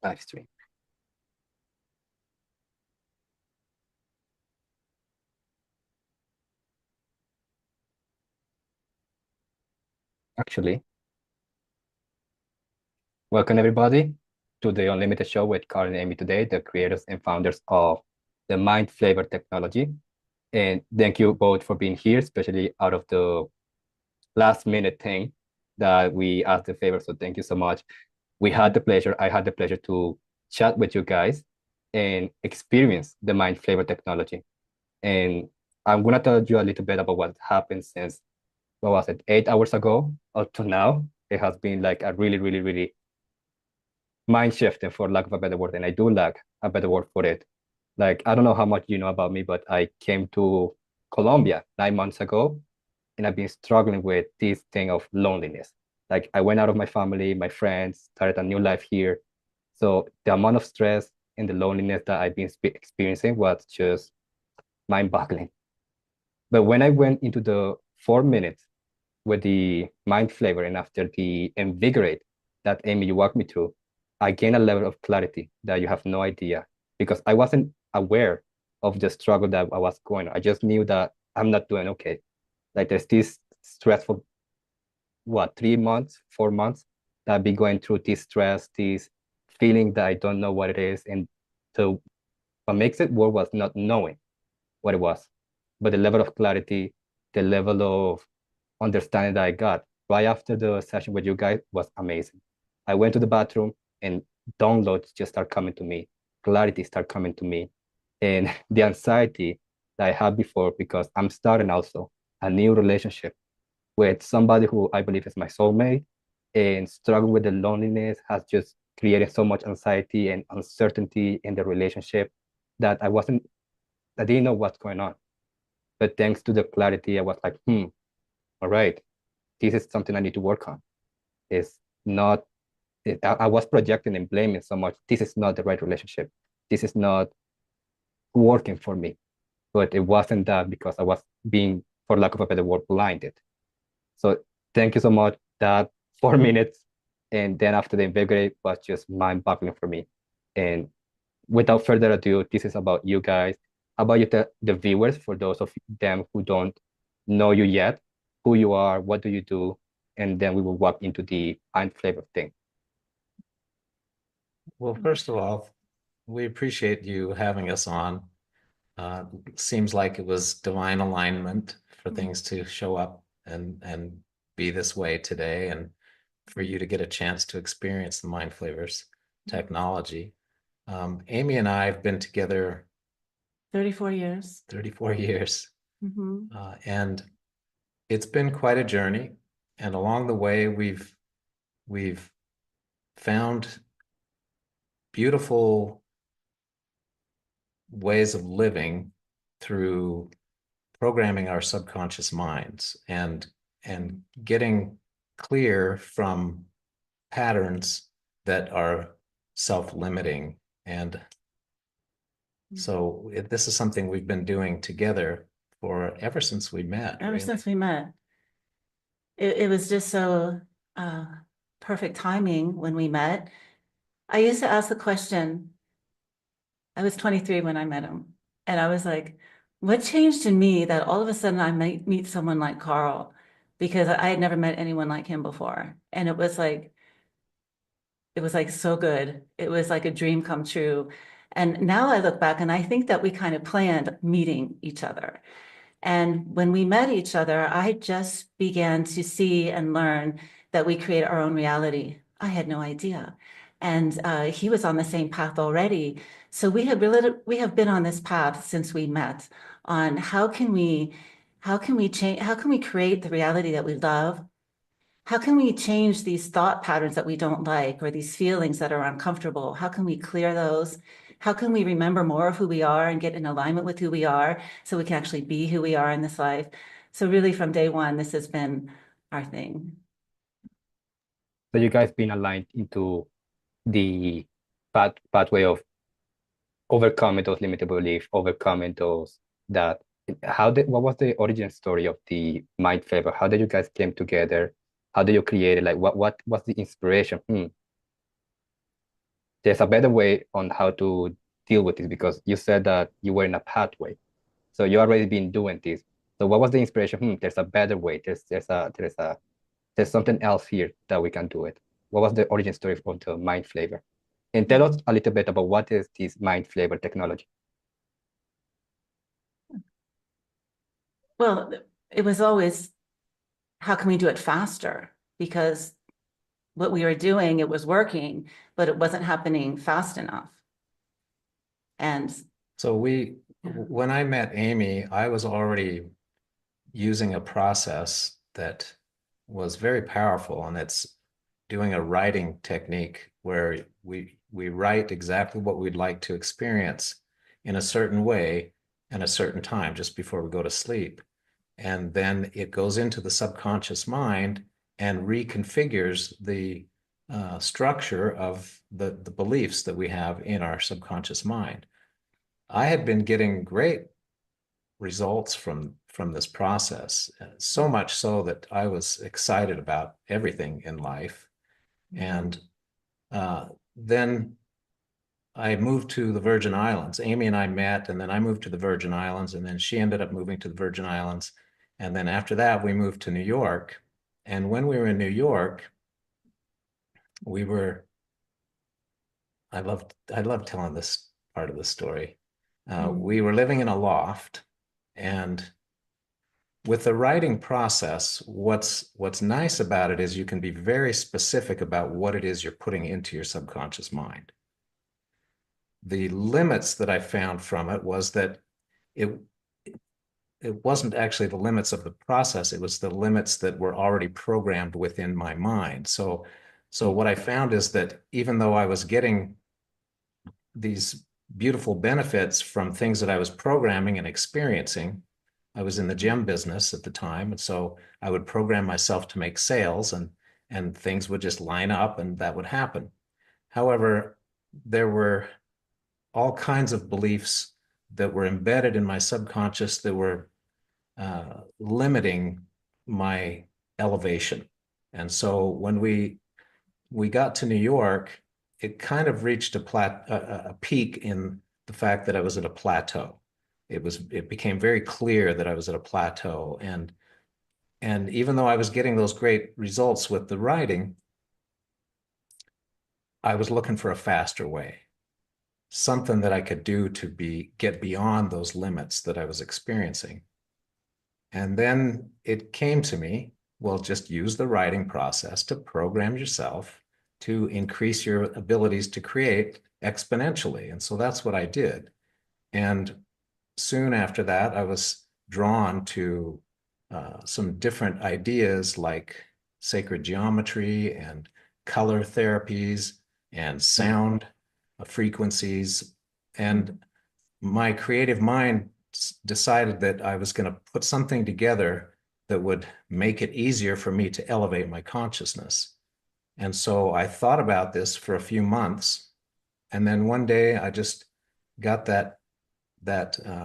live stream. Actually, welcome everybody to the Unlimited Show with Carl and Amy today, the creators and founders of the Mind Flavor technology. And thank you both for being here, especially out of the last minute thing that we asked the favor. So thank you so much. I had the pleasure to chat with you guys and experience the Mind Flavor technology. And I'm gonna tell you a little bit about what happened since, what was it, 8 hours ago up to now. It has been like a really, really, really mind shifting, for lack of a better word. And I do lack a better word for it. Like, I don't know how much you know about me, but I came to Colombia 9 months ago, and I've been struggling with this thing of loneliness. Like, I went out of my family, my friends, started a new life here. So the amount of stress and the loneliness that I've been experiencing was just mind-boggling. But when I went into the 4 minutes with the mind flavor, and after the invigorate that Amy, you walked me through, I gained a level of clarity that you have no idea, because I wasn't aware of the struggle that I was going on. I just knew that I'm not doing okay. Like, there's this stressful, 3 months, 4 months that I've been going through, this stress, this feeling that I don't know what it is. And so what makes it worse was not knowing what it was. But the level of clarity, the level of understanding that I got right after the session with you guys was amazing. I went to the bathroom and downloads just start coming to me, clarity start coming to me, and the anxiety that I had before, because I'm starting also a new relationship with somebody who I believe is my soulmate, and struggling with the loneliness has just created so much anxiety and uncertainty in the relationship that I didn't know what's going on. But thanks to the clarity, I was like, all right, this is something I need to work on. It's not, I was projecting and blaming so much. This is not the right relationship. This is not working for me. But it wasn't that, because I was being, for lack of a better word, blinded. So thank you so much. That 4 minutes, and then after the invigorate was just mind-boggling for me. And without further ado, this is about you guys. How about you, the viewers, for those of them who don't know you yet, who you are, what do you do, and then we will walk into the mind flavor thing. Well, first of all, we appreciate you having us on. Seems like it was divine alignment for things to show up and be this way today, and for you to get a chance to experience the Mind Flavors technology. Amy and I have been together 34 years. 34 years. Mm-hmm. And it's been quite a journey. And along the way, we've found beautiful ways of living through programming our subconscious minds and getting clear from patterns that are self-limiting. And so this is something we've been doing together for ever since we met. Ever since we met. It was just so perfect timing when we met. I used to ask the question, I was 23 when I met him, and I was like, what changed in me that all of a sudden I might meet someone like Carl? Because I had never met anyone like him before. And it was like so good. It was like a dream come true. And now I look back and I think that we kind of planned meeting each other. And when we met each other, I just began to see and learn that we create our own reality. I had no idea. And he was on the same path already. So we have been on this path since we met on how can we change, how can we create the reality that we love? How can we change these thought patterns that we don't like, or these feelings that are uncomfortable? How can we clear those? How can we remember more of who we are and get in alignment with who we are so we can actually be who we are in this life? So really from day one, this has been our thing. So you guys been aligned into the pathway of overcoming those limited beliefs, overcoming those what was the origin story of the Mind Flavor? How did you guys came together? How did you create it? Like, what was the inspiration? there's a better way on how to deal with this because you said that you were in a pathway. So you already been doing this. So what was the inspiration? There's a better way. There's something else here that we can do it. What was the origin story of the mind flavor? And tell us a little bit about what is this mind flavor technology. Well, it was always, how can we do it faster? Because what we were doing, it was working, but it wasn't happening fast enough. And So when I met Amy, I was already using a process that was very powerful, and it's doing a writing technique where we write exactly what we'd like to experience in a certain way and a certain time just before we go to sleep. And then it goes into the subconscious mind and reconfigures the structure of the beliefs that we have in our subconscious mind. I had been getting great results from this process, so much so that I was excited about everything in life. And then I moved to the Virgin Islands. Amy and I met, and then I moved to the Virgin Islands, and then she ended up moving to the Virgin Islands. And then after that, we moved to New York. And when we were in New York, we were, I love telling this part of the story. We were living in a loft, and with the writing process, what's nice about it is you can be very specific about what it is you're putting into your subconscious mind. The limits that I found from it was that it wasn't actually the limits of the process, it was the limits that were already programmed within my mind. So what I found is that even though I was getting these beautiful benefits from things that I was programming and experiencing, I was in the gem business at the time, and so I would program myself to make sales, and things would just line up and that would happen. However, there were all kinds of beliefs that were embedded in my subconscious that were limiting my elevation. And so when we got to New York, it kind of reached a peak in the fact that I was at a plateau. It became very clear that I was at a plateau. And even though I was getting those great results with the writing, I was looking for a faster way, something that I could do to get beyond those limits that I was experiencing. And then it came to me, well, just use the writing process to program yourself to increase your abilities to create exponentially. And so that's what I did. And soon after that, I was drawn to some different ideas like sacred geometry and color therapies and sound frequencies. And my creative mind decided that I was going to put something together that would make it easier for me to elevate my consciousness. And so I thought about this for a few months. And then one day I just got that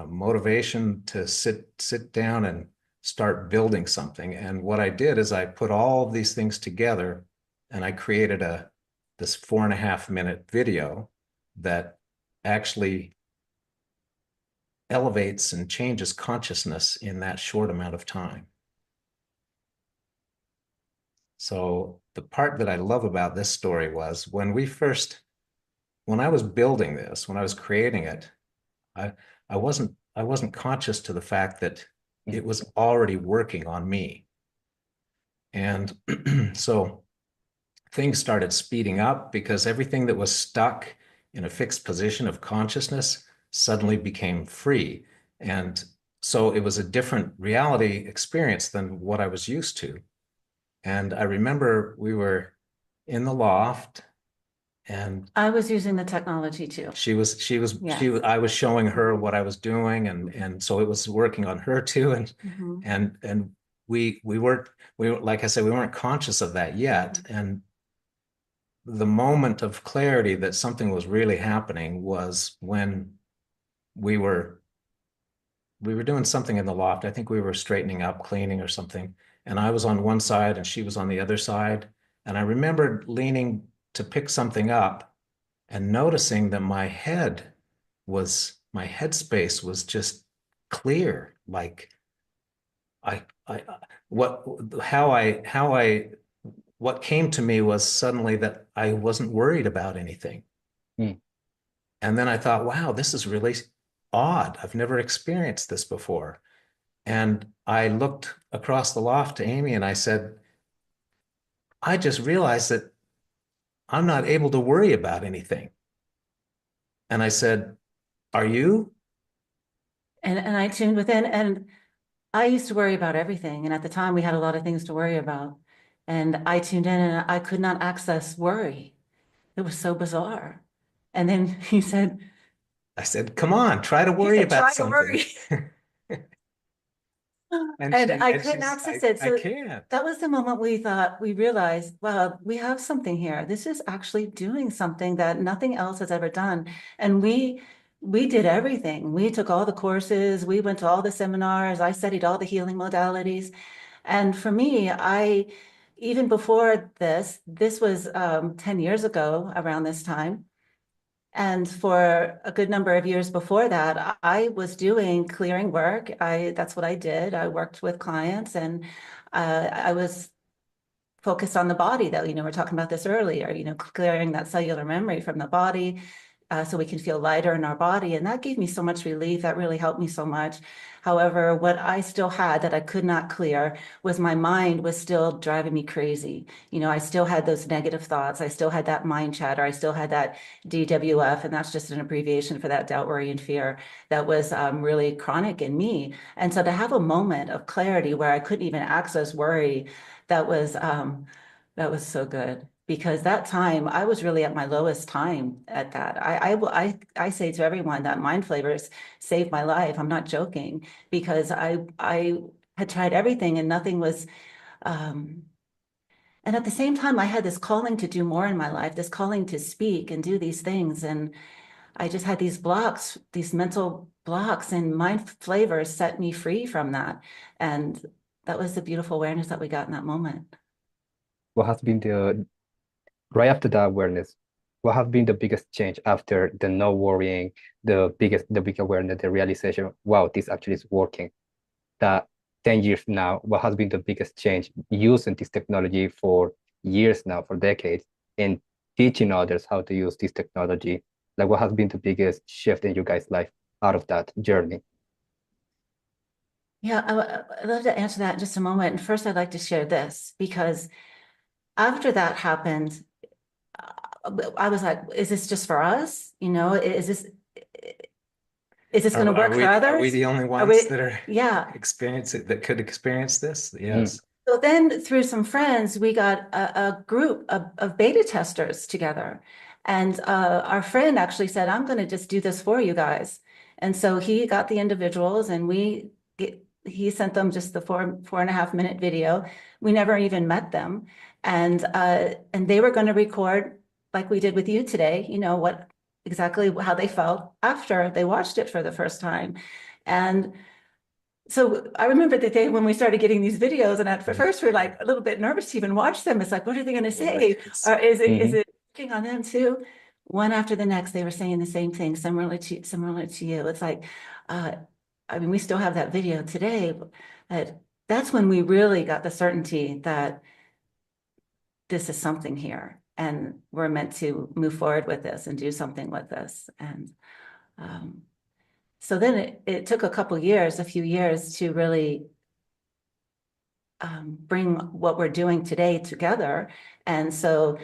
motivation to sit down and start building something. And what I did is I put all of these things together, and I created this 4.5-minute video that actually elevates and changes consciousness in that short amount of time. So the part that I love about this story was when I was building this, when I was creating it, I wasn't conscious to the fact that it was already working on me. And so things started speeding up because everything that was stuck in a fixed position of consciousness suddenly became free. And so it was a different reality experience than what I was used to. And I remember we were in the loft, and I was using the technology too. I was showing her what I was doing, and so it was working on her too. And we weren't, like I said, we weren't conscious of that yet. And the moment of clarity that something was really happening was when we were doing something in the loft. I think we were straightening up, cleaning or something. And I was on one side and she was on the other side. And I remembered leaning to pick something up. and noticing that my headspace was just clear. Like I what how I what came to me was suddenly that I wasn't worried about anything. Mm. And then I thought, wow, this is really odd. I've never experienced this before. And I looked across the loft to Amy and I said, I just realized that I'm not able to worry about anything. And I said, are you? And I tuned within, and I used to worry about everything. And at the time, we had a lot of things to worry about. And I tuned in and I could not access worry. It was so bizarre. And then I said, come on, try to he worry said, about try to something. worry. And And she I and couldn't she's access it. I So can't. that was the moment we realized, wow, we have something here. This is actually doing something that nothing else has ever done. And we did everything. We took all the courses, we went to all the seminars, I studied all the healing modalities. And for me, even before this was 10 years ago around this time. And for a good number of years before that, I was doing clearing work. That's what I did. I worked with clients, and I was focused on the body, that, we're talking about this earlier, clearing that cellular memory from the body, so we can feel lighter in our body. And that gave me so much relief. That really helped me so much. However, what I still had that I could not clear was my mind was still driving me crazy. I still had those negative thoughts. I still had that mind chatter. I still had that DWF, and that's just an abbreviation for that doubt, worry, and fear that was really chronic in me. And so to have a moment of clarity where I couldn't even access worry, that was so good, because that time I was really at my lowest time at that. I say to everyone that Mindflavors saved my life. I'm not joking, because I had tried everything and nothing was and at the same time I had this calling to do more in my life, this calling to speak and do these things, and I just had these blocks, these mental blocks, and Mindflavors set me free from that. And that was the beautiful awareness that we got in that moment. What has been the right after that awareness? What have been the biggest change after the no worrying, the big awareness, the realization, wow, this actually is working? That 10 years now, what has been the biggest change using this technology for years now, for decades, and teaching others how to use this technology? Like, what has been the biggest shift in your guys' life out of that journey? Yeah, I'd love to answer that in just a moment. And first, I'd like to share this, because after that happened, I was like, is this just for us? Is this going to work for Are we others? the only Are ones we, that are yeah. that could experience this? Mm, Yes. So then through some friends, we got a group of beta testers together. And our friend actually said, I'm going to just do this for you guys. And so he got the individuals, and he sent them just the 4.5 minute video. We never even met them. And they were going to record, like we did with you today, what exactly how they felt after they watched it for the first time. And so I remember the day when we started getting these videos, and at first we were like a little bit nervous to even watch them. It's like, what are they going to say? It's- Or is mhm. it working on them too? One after the next, they were saying the same thing, similar to you. It's like, uh, I mean, we still have that video today, but that's when we really got the certainty that this is something here, and we're meant to move forward with this and do something with this. And um, so then it took a few years to really bring what we're doing today together. And so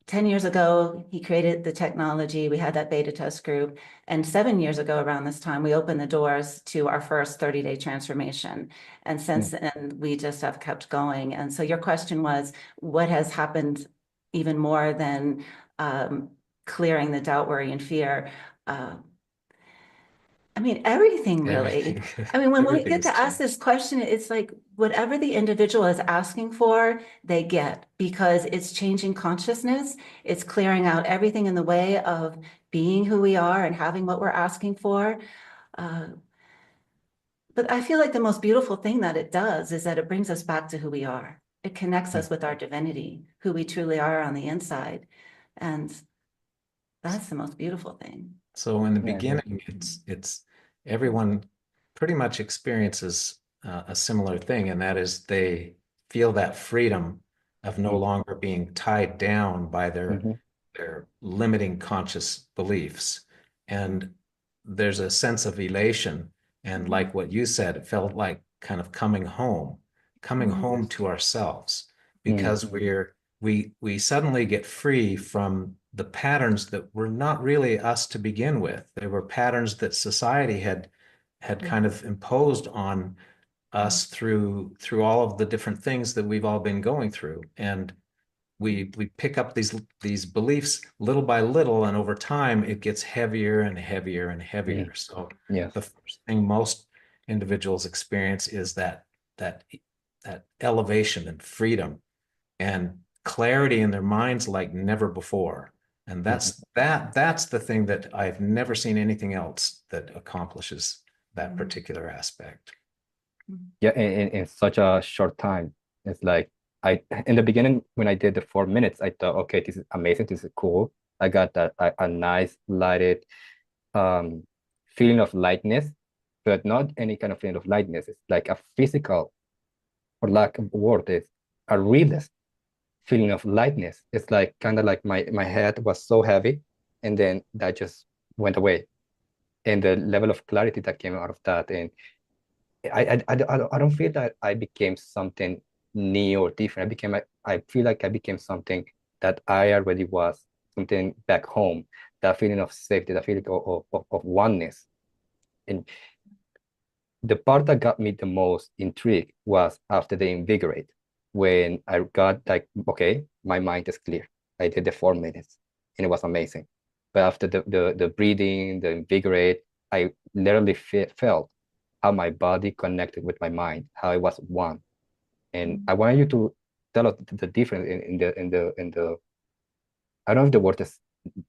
10 years ago, he created the technology. We had that beta test group. And 7 years ago, around this time, we opened the doors to our first 30-day transformation. And since then, we just have kept going. And so your question was, what has happened even more than clearing the doubt, worry, and fear? Uh, I mean, everything really. Everything, I mean, when we everything get has to ask this changed. question, it's like whatever the individual is asking for, they get, because it's changing consciousness. It's clearing out everything in the way of being who we are and having what we're asking for. Uh, but I feel like the most beautiful thing that it does is that it brings us back to who we are. It connects Mm. us with our divinity, who we truly are on the inside. And That's the most beautiful thing. So in the Yeah, it is. beginning, it's everyone pretty much experiences a similar thing, and that is they feel that freedom of no Mm, longer being tied down by mhm, their limiting conscious beliefs. And there's a sense of elation. And like what you said, it felt like kind of coming Mhm. home to ourselves, mm, because we suddenly get free from the patterns that were not really us to begin with. They were patterns that society had Yeah. kind of imposed on us through all of the different things that we've all been going through. And we pick up these beliefs little by little, and over time it gets heavier and heavier and mm, heavier. So yes. the first thing most individuals experience is that that elevation and freedom and clarity in their minds like never before. And Mhm. that's the thing that I've never seen anything else that accomplishes that Mhm. particular aspect. Yeah, in such a short time. It's like in the beginning when I did the 4 minutes, I thought, okay, this is amazing, this is cool. I got that a nice lighted um feeling of lightness, but not any kind of feeling of lightness. It's like a physical, or lack of word, is a realist feeling of lightness. It's like kind of like my head was so heavy, and then that just went away. And the level of clarity that came out of that, and I don't feel that I became something new or different. I feel like I became something that I already was, something back home. That feeling of safety, that feeling of oneness. And the part that got me the most intrigued was after the invigorate, when I got like, okay, my mind is clear. I did the 4 minutes and it was amazing. But after the breathing, the invigorate, I literally felt how my body connected with my mind, how it was one. And I want you to tell us the difference in the I don't know if the word is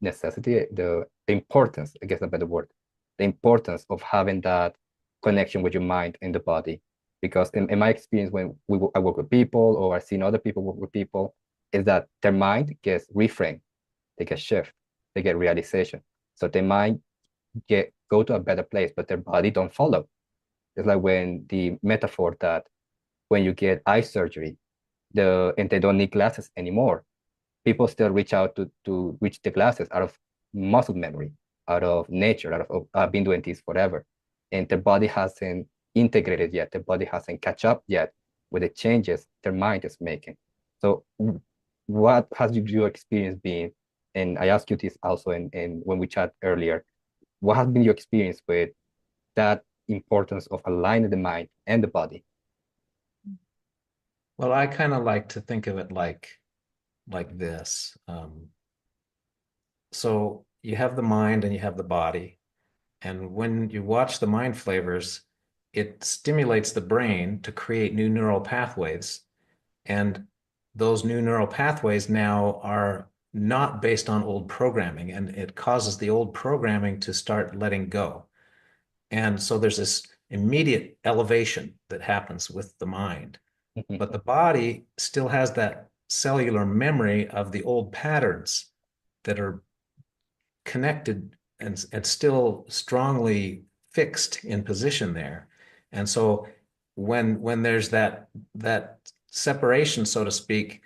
necessity, the importance, I guess a better word, the importance of having that connection with your mind and the body. Because in my experience, when I work with people, or I've seen other people work with people, is that their mind gets reframed, they get shift, they get realization. So their mind go to a better place, but their body don't follow. It's like when the metaphor that when you get eye surgery, and they don't need glasses anymore, people still reach out to reach the glasses out of muscle memory, out of nature, out of I've been doing this forever. And their body hasn't integrated yet. Their body hasn't catch up yet with the changes their mind is making. So what has your experience been? And I asked you this also in when we chat earlier. What has been your experience with that importance of aligning the mind and the body? Well, I kind of like to think of it like this. So you have the mind and you have the body. And when you watch the mind flavors, it stimulates the brain to create new neural pathways. And those new neural pathways now are not based on old programming, and it causes the old programming to start letting go. And so there's this immediate elevation that happens with the mind. But the body still has that cellular memory of the old patterns that are connected and still strongly fixed in position there. And so when there's that separation, so to speak,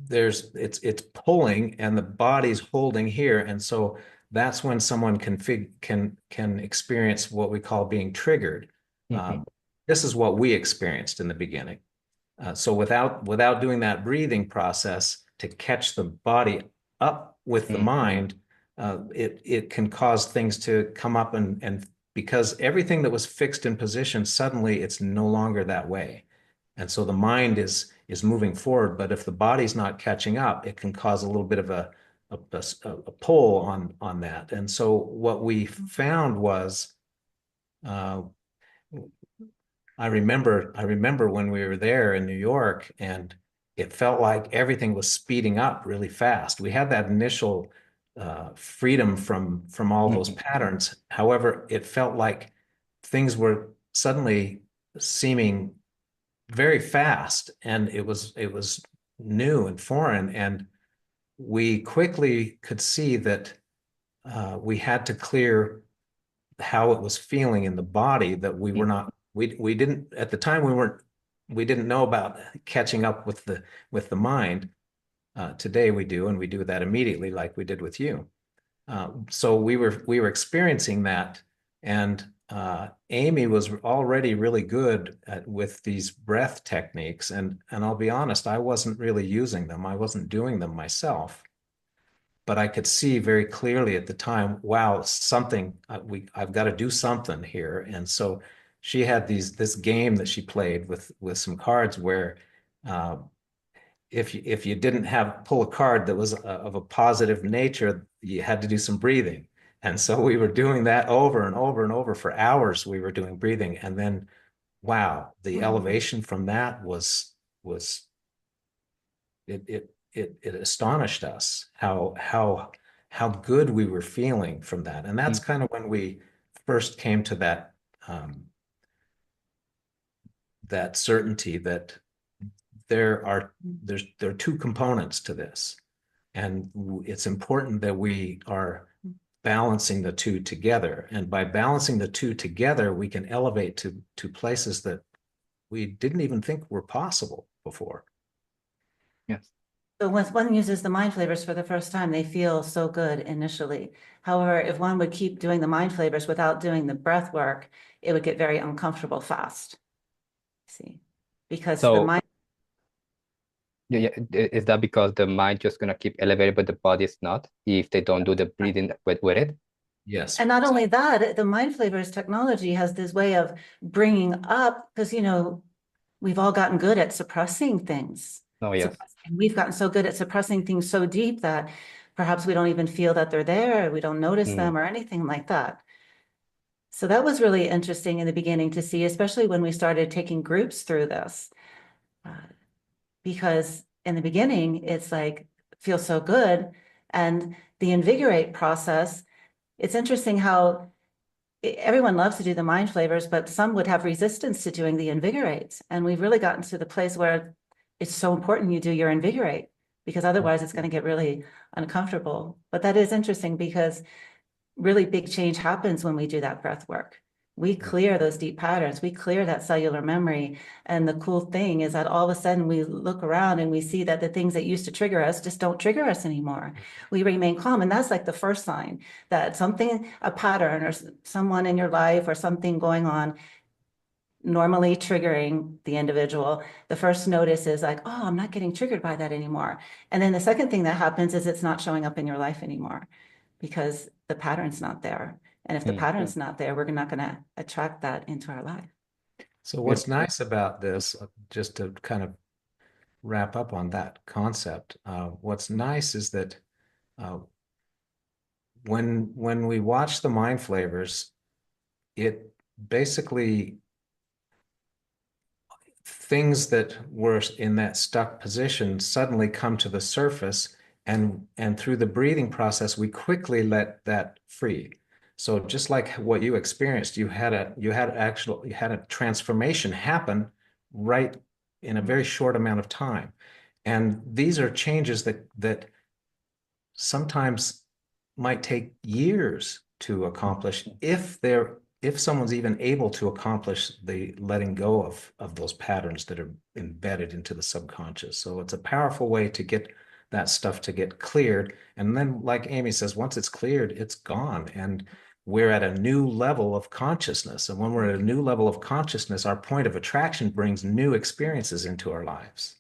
it's pulling and the body's holding here. And so that's when someone can experience what we call being triggered. Mhm, Um, this is what we experienced in the beginning. So without doing that breathing process to catch the body up with the mhm, mind, it can cause things to come up, and because everything that was fixed in position, suddenly it's no longer that way. And so the mind is moving forward, but if the body's not catching up, it can cause a little bit of a pull on that. And so what we found was uh, I remember when we were there in New York, and it felt like everything was speeding up really fast. We had that initial freedom from all those mhm, patterns. However, it felt like things were suddenly seeming very fast, and it was new and foreign. And we quickly could see that we had to clear how it was feeling in the body, that we were not, we didn't, at the time we didn't know about catching up with the mind. Today we do, and we do that immediately, like we did with you. So we were experiencing that, and Amy was already really good with these breath techniques, and I'll be honest, I wasn't really using them. I wasn't doing them myself, but I could see very clearly at the time, wow, something I've got to do something here. And so she had this game that she played with some cards where uh, if you didn't pull a card that was of a positive nature, you had to do some breathing. And so we were doing that over and over and over for hours. We were doing breathing, and then wow, the elevation from that was it astonished us how good we were feeling from that. And that's kind of when we first came to that certainty that there are two components to this, and it's important that we are balancing the two together. And by balancing the two together, we can elevate to places that we didn't even think were possible before. Yes. So when one uses the mind flavors for the first time, they feel so good initially. However, if one would keep doing the mind flavors without doing the breath work, it would get very uncomfortable fast. See, because the So mind, yeah, is that because the mind just gonna keep elevated, but the body is not, if they don't do the breathing with it? Yes. and not only that, the mind flavors technology has this way of bringing up, because, we've all gotten good at suppressing things. Oh, yes. We've gotten so good at suppressing things so deep that perhaps we don't even feel that they're there. We don't notice them or anything like that. So that was really interesting in the beginning to see, especially when we started taking groups through this. Because in the beginning, it's like, feels so good. And the invigorate process, it's interesting how everyone loves to do the mind flavors, but some would have resistance to doing the invigorate. And we've really gotten to the place where it's so important you do your invigorate, because otherwise it's going to get really uncomfortable. But that is interesting, because really big change happens when we do that breath work. We clear those deep patterns, we clear that cellular memory. And the cool thing is that all of a sudden we look around and we see that the things that used to trigger us just don't trigger us anymore. We remain calm. And that's like the first sign that something, a pattern or someone in your life or something going on, normally triggering the individual. The first notice is like, oh, I'm not getting triggered by that anymore. And then the second thing that happens is it's not showing up in your life anymore, because the pattern's not there. And if the pattern's not there, we're not going to attract that into our life. So what's nice about this, just to kind of wrap up on that concept, what's nice is that when we watch the mind flavors, it basically, things that were in that stuck position suddenly come to the surface, and through the breathing process, we quickly let that free. So just like what you experienced, you had a transformation happen right in a very short amount of time. And these are changes that sometimes might take years to accomplish, if someone's even able to accomplish the letting go of those patterns that are embedded into the subconscious. So it's a powerful way to get that stuff to get cleared. And then, like Amy says, once it's cleared, it's gone. And we're at a new level of consciousness. And when we're at a new level of consciousness, our point of attraction brings new experiences into our lives.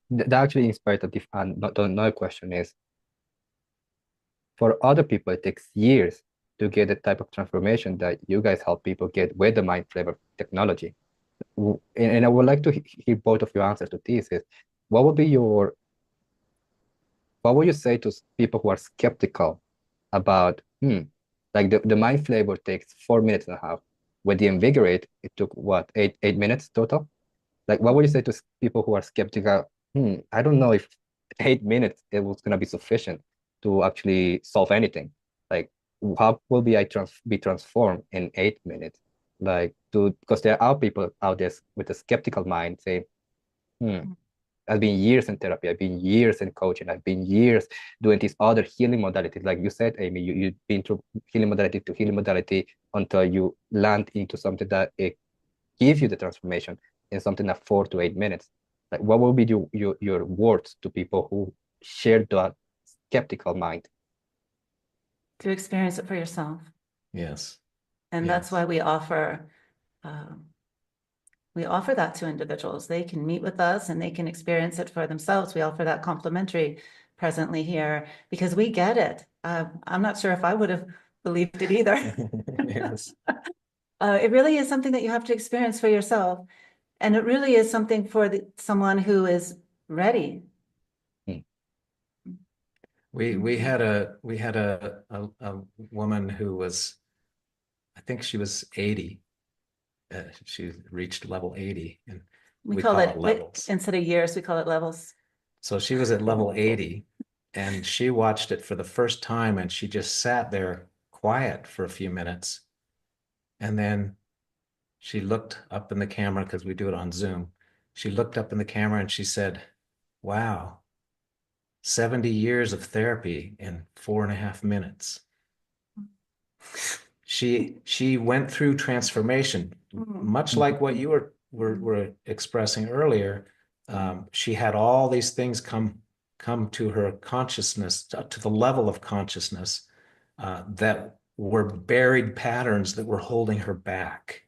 That actually inspired another question is, for other people, it takes years to get the type of transformation that you guys help people get with the mind flavor technology. And I would like to hear both of your answers to this is, what would you say to people who are skeptical about, like the mind flavor takes 4 minutes and a half. With the invigorate, it took what, eight minutes total? Like, what would you say to people who are skeptical? I don't know if 8 minutes it was gonna be sufficient to actually solve anything. Like, how will be transformed in 8 minutes? Like, because there are people out there with a skeptical mind saying, I've been years in therapy. I've been years in coaching. I've been years doing these other healing modalities. Like you said, Amy, you've been through healing modality to healing modality until you land into something that it gives you the transformation in something like 4 to 8 minutes. Like, what will be your words to people who share that skeptical mind? To experience it for yourself. Yes. And that's why we offer that to individuals. They can meet with us and they can experience it for themselves. We offer that complimentary presently here because we get it. I'm not sure if I would have believed it either. Yes. It really is something that you have to experience for yourself. And it really is something for someone who is ready. We had a woman who was, I think she was 80. She reached level 80, and We call it levels. Instead of years, we call it levels. So she was at level 80, and she watched it for the first time, and she just sat there quiet for a few minutes. And then she looked up in the camera, because we do it on Zoom. She looked up in the camera and she said, wow, 70 years of therapy in 4.5 minutes. She went through transformation, much like what you were expressing earlier. She had all these things come to her consciousness, to the level of consciousness that were buried patterns that were holding her back.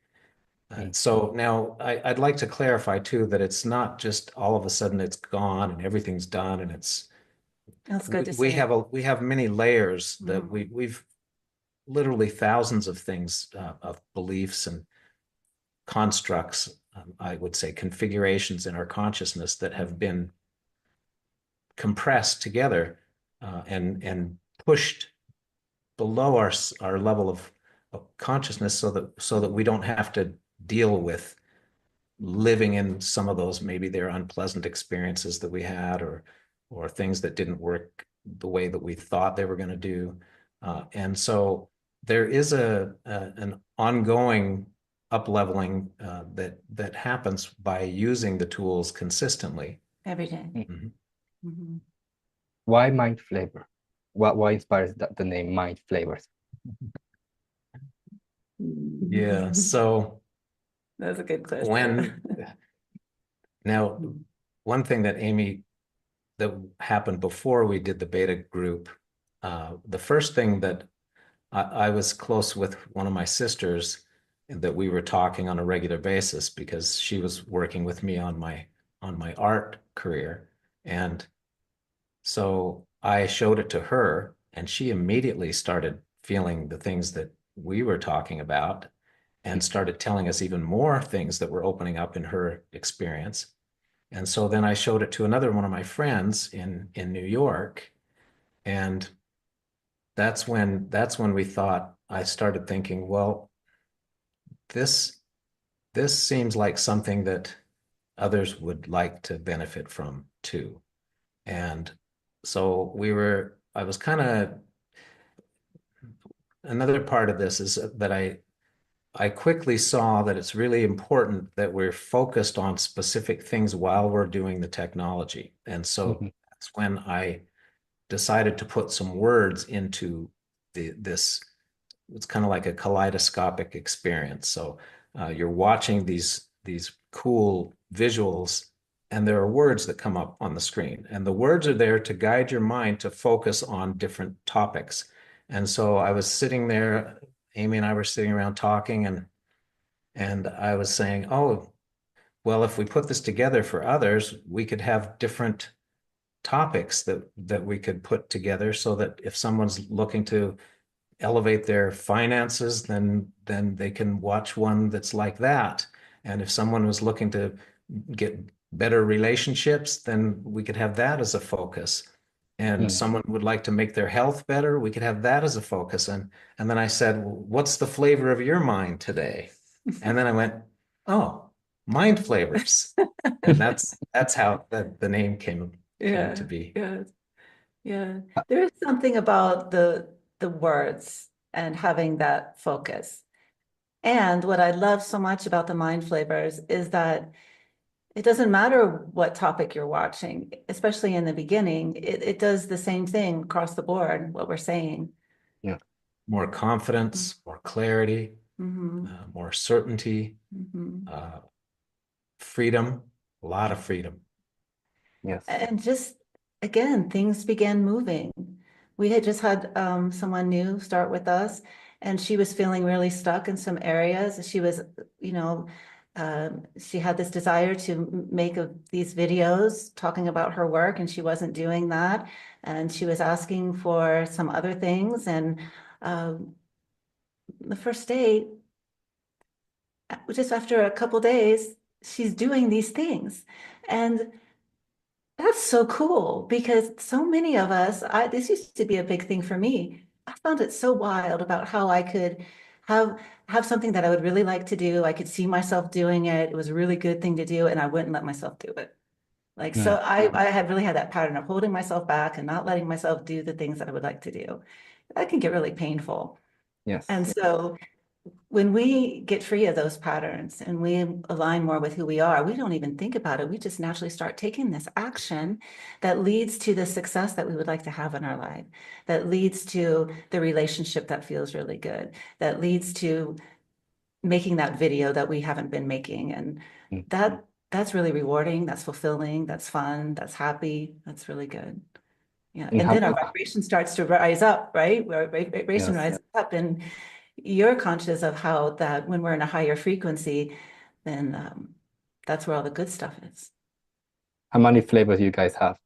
So now I'd like to clarify too that it's not just all of a sudden it's gone and everything's done, and That's good to we see. we have many layers that we've literally thousands of things, of beliefs and constructs, I would say configurations in our consciousness that have been compressed together and pushed below our level of consciousness so that we don't have to deal with living in some of those, maybe they're unpleasant experiences that we had, or things that didn't work the way that we thought they were going to do. And so there is an ongoing up-leveling that happens by using the tools consistently. Every day. Why mind flavor? What inspires the name mind flavors? Yeah, so that's a good question. Now, one thing that happened before we did the beta group, the first thing that I was close with one of my sisters, and that we were talking on a regular basis because she was working with me on my art career. And so I showed it to her, and she immediately started feeling the things that we were talking about and started telling us even more things that were opening up in her experience. And so then I showed it to another one of my friends in New York, and that's when I started thinking, well, this seems like something that others would like to benefit from too. And so I was kind of, another part of this is that I quickly saw that it's really important that we're focused on specific things while we're doing the technology. And so that's when I decided to put some words into this. It's kind of like a kaleidoscopic experience. So you're watching these cool visuals, and there are words that come up on the screen, and the words are there to guide your mind to focus on different topics. And so I was sitting there, Amy and I were sitting around talking, and I was saying, oh, well, if we put this together for others, we could have different topics that we could put together so that if someone's looking to elevate their finances, then they can watch one that's like that. And if someone was looking to get better relationships, then we could have that as a focus. And someone would like to make their health better, we could have that as a focus. And then I said, well, what's the flavor of your mind today? And then I went, oh, mind flavors. And that's how the name came to be. Yeah. There is something about the words and having that focus. And what I love so much about the mind flavors is that it doesn't matter what topic you're watching, especially in the beginning, it does the same thing across the board, what we're saying. Yeah. More confidence, more clarity, Mm-hmm. more certainty, Mm-hmm. freedom, a lot of freedom. Yes. And just, again, things began moving. We had just had someone new start with us, and she was feeling really stuck in some areas. She was, you know, she had this desire to make these videos talking about her work, and she wasn't doing that. And she was asking for some other things. And the first day, just after a couple days, she's doing these things. And that's so cool because so many of us, this used to be a big thing for me. I found it so wild about how I could have have something that I would really like to do. I could see myself doing it. It was a really good thing to do, and I wouldn't let myself do it. Like, so Mm. I had really had that pattern of holding myself back and not letting myself do the things that I would like to do. That can get really painful. And Yes. so when we get free of those patterns and we align more with who we are, we don't even think about it. We just naturally start taking this action that leads to the success that we would like to have in our life, that leads to the relationship that feels really good, that leads to making that video that we haven't been making. And Mm. that's really rewarding, that's fulfilling, that's fun, that's happy, that's really good. Yeah. And And how, then our vibration starts to rise up, right? Our vibration yes. rises up, and you're conscious of how that when we're in a higher frequency, then that's where all the good stuff is. How many flavors you guys have?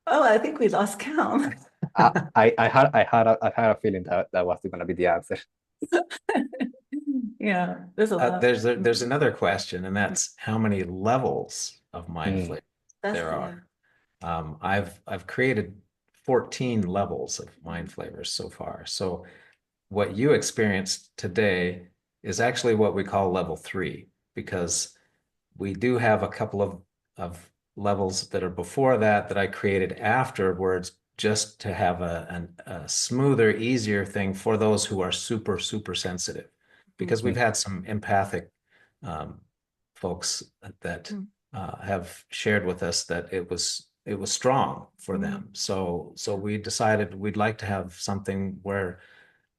Oh, I think we lost count. I had a feeling that that was going to be the answer. Yeah, there's a lot. There's another question, and that's how many levels of mind Mm. flavor That's there yeah. are. I've created 14 levels of mind flavors so far. So what you experienced today is actually what we call level 3, because we do have a couple of levels that are before that that I created afterwards just to have a smoother, easier thing for those who are super, super sensitive. Because we've Mm. had some empathic folks that Mm. have shared with us that it was strong for Mm. them. So we decided we'd like to have something where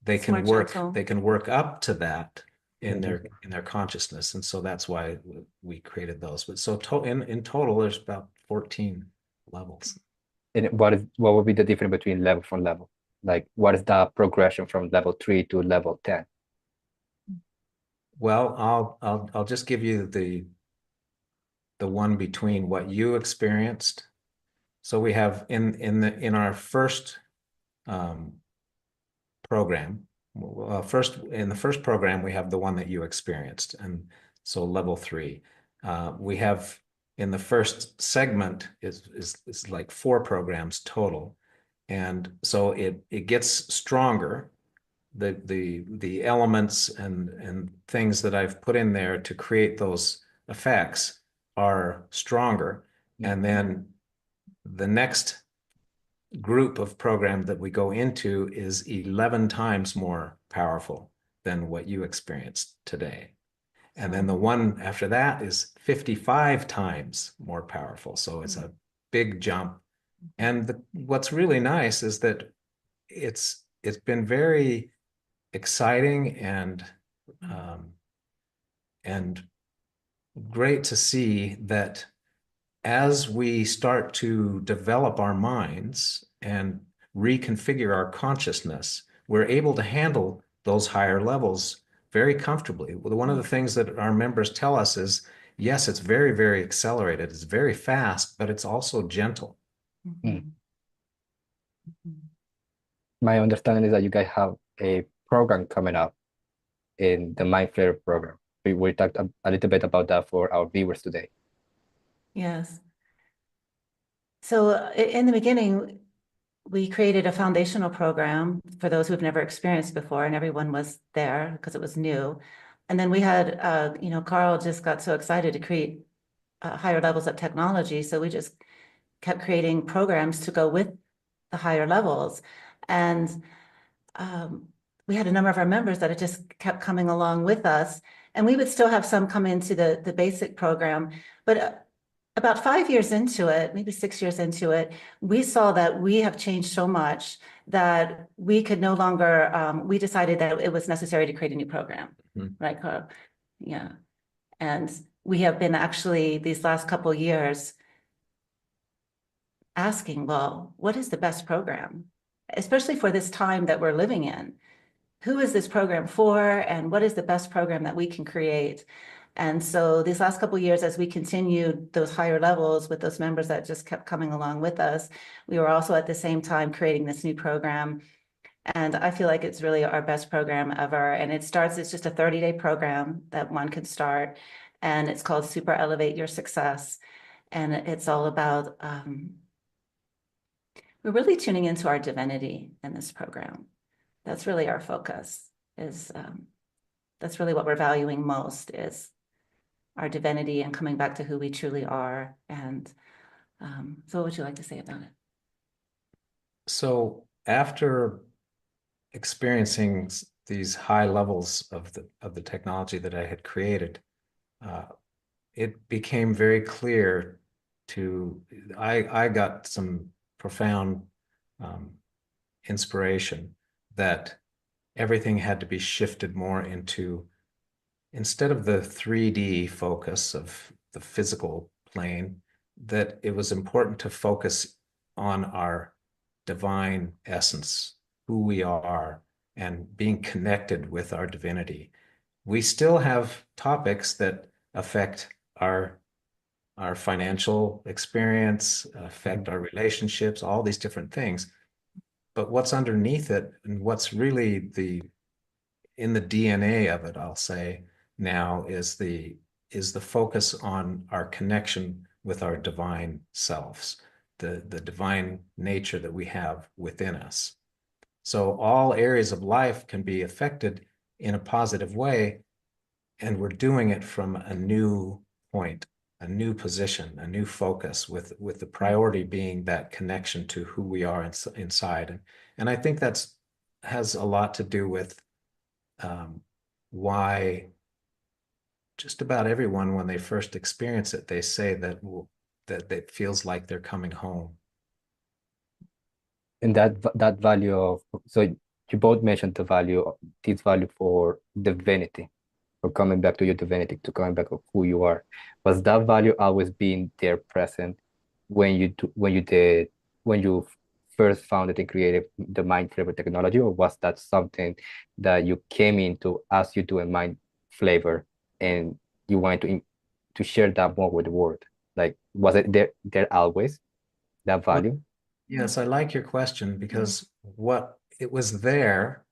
It's more gentle. they can work up to that Mhm. in their consciousness, and so that's why we created those. But so in total there's about 14 levels. And what would be the difference between level from level? Like, what is the progression from level 3 to level 10? Well, I'll just give you the one between what you experienced. So we have in our first um, program. First, in the first program, we have the one that you experienced, and so level 3. We have in the first segment is like 4 programs total, and so it gets stronger. The elements and things that I've put in there to create those effects are stronger, and then the next group of program that we go into is 11 times more powerful than what you experienced today. And then the one after that is 55 times more powerful. So it's a big jump. And what's really nice is that it's been very exciting and great to see that as we start to develop our minds and reconfigure our consciousness, we're able to handle those higher levels very comfortably. One of the things that our members tell us is, yes, it's very, very accelerated. It's very fast, but it's also gentle. Mm. Mhm. Mhm. My understanding is that you guys have a program coming up in the Mindflayer program. We talked a little bit about that for our viewers today. Yes. So in the beginning, we created a foundational program for those who've never experienced before, and everyone was there because it was new. And then we had, Carl just got so excited to create higher levels of technology. So we just kept creating programs to go with the higher levels. And we had a number of our members that had just kept coming along with us. And we would still have some come into the basic program, but about 5 years into it, maybe 6 years into it, we saw that we have changed so much that we could no longer, we decided that it was necessary to create a new program, right, Carl? Yeah. And we have been actually these last couple of years asking, well, what is the best program? Especially for this time that we're living in. Who is this program for, and what is the best program that we can create? And so these last couple of years, as we continued those higher levels with those members that just kept coming along with us, we were also at the same time creating this new program. And I feel like it's really our best program ever. And it's just a 30-day program that one can start. And it's called Super Elevate Your Success. And it's all about, we're really tuning into our divinity in this program. That's really our focus, that's really what we're valuing most, is our divinity and coming back to who we truly are. And so what would you like to say about it? So after experiencing these high levels of the technology that I had created, it became very clear I got some profound inspiration that everything had to be shifted more into, instead of the 3D focus of the physical plane, that it was important to focus on our divine essence, who we are, and being connected with our divinity. We still have topics that affect our financial experience, affect our relationships, all these different things. But what's underneath it, and what's really in the DNA of it, I'll say now, is the focus on our connection with our divine selves, the divine nature that we have within us. So all areas of life can be affected in a positive way, and we're doing it from a new point, a new position, a new focus, with the priority being that connection to who we are inside. And I think has a lot to do with why just about everyone, when they first experience it, they say that it feels like they're coming home. And that value of, so you both mentioned this value for divinity, for coming back to your divinity, to coming back to who you are. Was that value always being there present when you first founded and created the Mindflavor technology, or was that something that you came into as you do a Mindflavor and you wanted to share that more with the world? Like, was it there always, that value? Yes, I like your question, because it was there,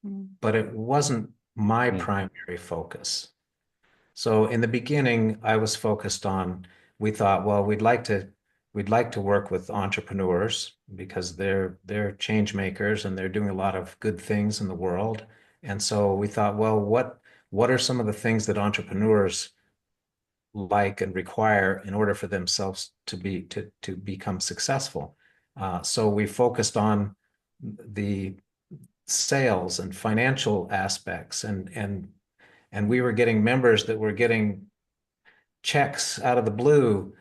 but it wasn't my primary focus. So in the beginning, I was focused on, we thought, well, we'd like to work with entrepreneurs, because they're change makers and they're doing a lot of good things in the world. And so we thought, well, what are some of the things that entrepreneurs like and require in order for themselves to become successful? So we focused on the sales and financial aspects, and we were getting members that were getting checks out of the blue.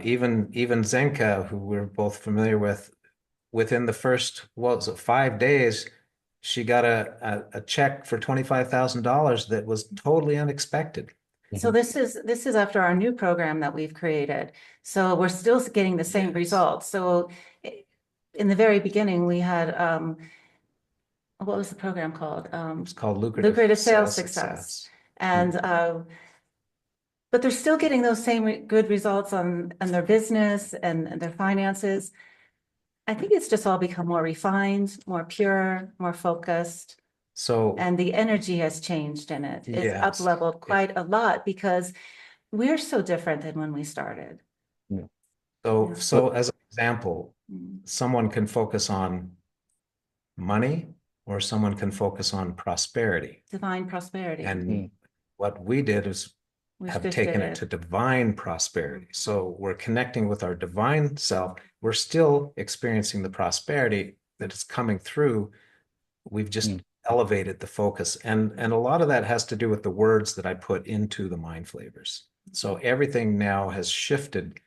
Even Zenka, who we're both familiar with, within the first, 5 days, she got a check for $25,000 that was totally unexpected. So this is after our new program that we've created. So we're still getting the same results. So in the very beginning, we had what was the program called? It's called Lucrative Sales Success. And but they're still getting those same good results on their business and their finances. I think it's just all become more refined, more pure, more focused. And the energy has changed in it. It's up-leveled quite a lot, because we're so different than when we started. So as an example, someone can focus on money, or someone can focus on prosperity. Divine prosperity. And what we did is have taken it to divine prosperity. So we're connecting with our divine self. We're still experiencing the prosperity that is coming through. We've just elevated the focus. And a lot of that has to do with the words that I put into the mind flavors. So everything now has shifted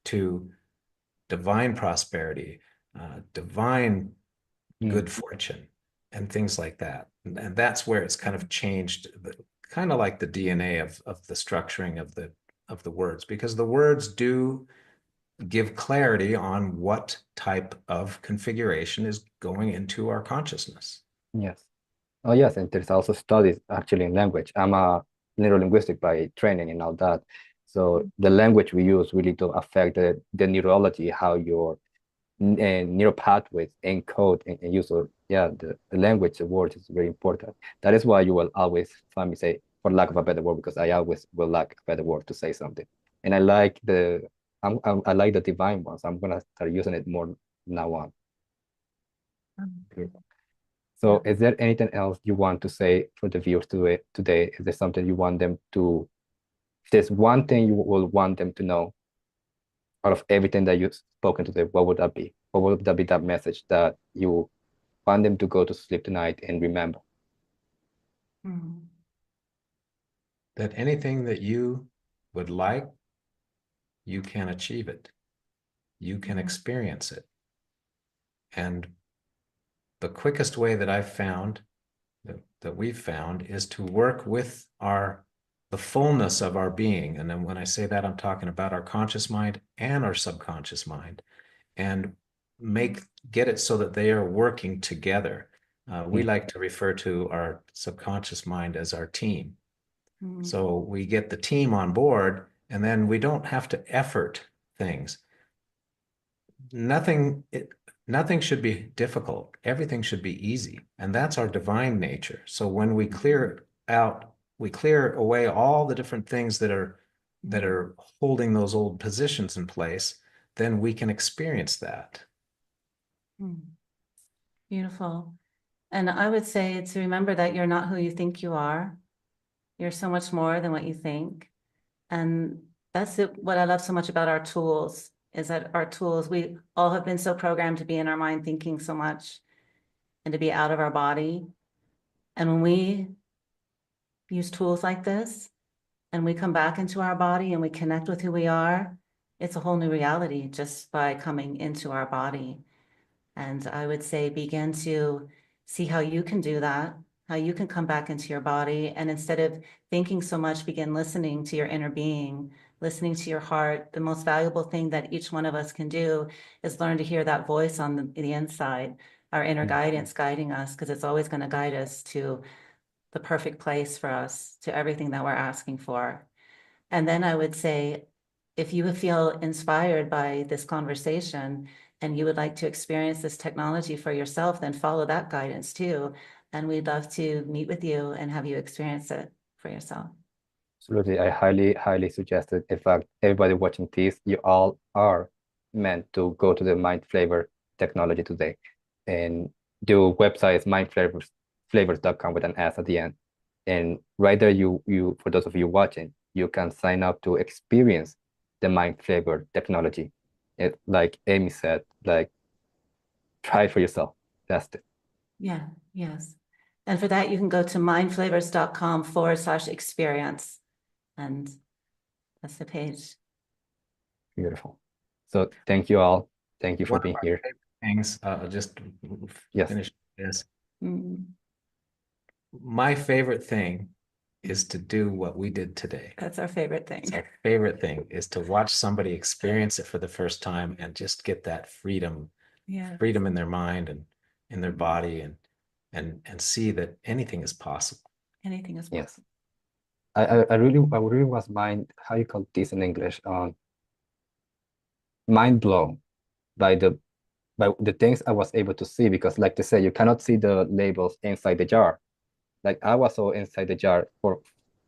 to divine prosperity, divine good fortune, and things like that. And that's where it's kind of changed, kind of like the DNA of the structuring of the words, because the words do give clarity on what type of configuration is going into our consciousness. Yes. Oh, yes, and there's also studies actually in language. I'm a neurolinguistic by training and all that. So the language we use really do affect the neurology, how your neural pathways encode and use. So yeah, the language, the word is very important. That is why you will always find me say, for lack of a better word, because I always will lack a better word to say something. And I like I like the divine ones. I'm gonna start using it more now on. So is there anything else you want to say for the viewers today? Is there something you want them to, if there's one thing you will want them to know out of everything that you've spoken today, what would that be? What would that be, that message that you want them to go to sleep tonight and remember? That anything that you would like, you can achieve it. You can experience it. And the quickest way that I've found, that we've found, is to work with the fullness of our being. And then when I say that, I'm talking about our conscious mind and our subconscious mind, and get it so that they are working together. We like to refer to our subconscious mind as our team. So we get the team on board, and then we don't have to effort things. Nothing should be difficult. Everything should be easy. And that's our divine nature. So when we clear away all the different things that are holding those old positions in place, then we can experience that. Beautiful. And I would say to remember that you're not who you think you are. You're so much more than what you think. And that's what I love so much about our tools, is that our tools, we all have been so programmed to be in our mind thinking so much and to be out of our body. And when we use tools like this and we come back into our body and we connect with who we are, it's a whole new reality just by coming into our body. And I would say begin to see how you can do that, how you can come back into your body. And instead of thinking so much, begin listening to your inner being, listening to your heart. The most valuable thing that each one of us can do is learn to hear that voice on the inside, our inner guidance guiding us, because it's always going to guide us to the perfect place for us, to everything that we're asking for. And then I would say, if you feel inspired by this conversation and you would like to experience this technology for yourself, then follow that guidance too. And we'd love to meet with you and have you experience it for yourself. Absolutely. I highly, highly suggest it. In fact, everybody watching this, you all are meant to go to the Mind Flavor technology today. And the website is mindflavors.com with an S at the end. And right there, you for those of you watching, you can sign up to experience the Mind Flavor technology. It, like Amy said, like try it for yourself. Test it. Yeah, yes. And for that, you can go to mindflavors.com/experience. And that's the page. Beautiful. So thank you all. Thank you for One of being our here. favorite things, just Yes. finish this. Mm, My favorite thing is to do what we did today. that's our favorite It's thing. our favorite thing is to watch somebody experience it for the first time and just get that freedom Yeah, in their mind and in their body, and see that anything is possible. anything is Yes. possible. I really was how you call this in English? Mind blown by the things I was able to see, because like they say, you cannot see the labels inside the jar. Like I was so inside the jar for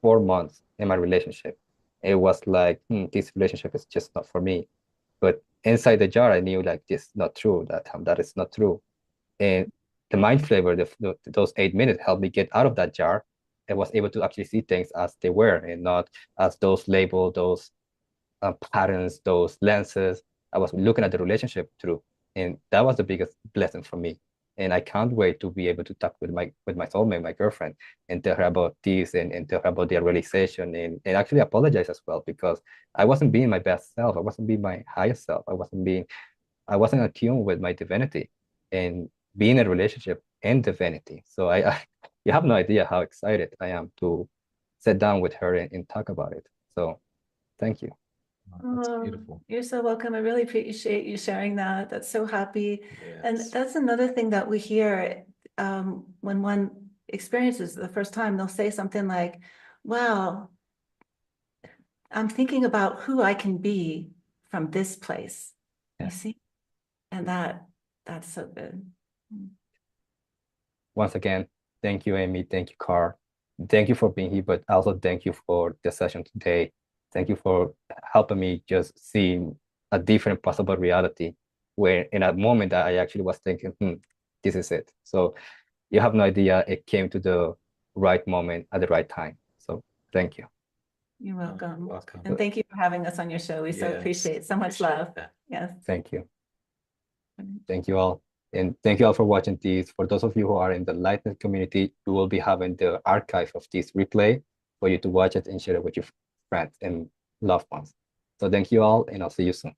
4 months in my relationship. It was like, this relationship is just not for me. But inside the jar, I knew like this is not true, that is not true. And the mind flavor, those 8 minutes helped me get out of that jar and was able to actually see things as they were and not as those labels, those patterns, those lenses. I was looking at the relationship through, and that was the biggest blessing for me. And I can't wait to be able to talk with my soulmate, my girlfriend, and tell her about this and tell her about their realization and actually apologize as well, because I wasn't being my best self. I wasn't being my highest self. I wasn't attuned with my divinity and being in a relationship and divinity. So I you have no idea how excited I am to sit down with her and talk about it. So thank you. That's Oh, beautiful. you're so welcome. I really appreciate you sharing that. That's so happy. And Yes. that's another thing that we hear when one experiences it the first time, they'll say something like, wow, I'm thinking about who I can be from this place. Yeah. You see? And that's so good. Once again, thank you, Amy. Thank you, Carl. Thank you for being here, but also thank you for the session today. Thank you for helping me just see a different possible reality where in a moment I actually was thinking, this is it. So you have no idea, it came to the right moment at the right time. So thank you. You're welcome. Welcome. And thank you for having us on your show. We so Yes, appreciate so much appreciate love. that. Yes. Thank you. Thank you all. And thank you all for watching this. For those of you who are in the LightNet community, we will be having the archive of this replay for you to watch it and share it with your friends and loved ones. So thank you all, and I'll see you soon.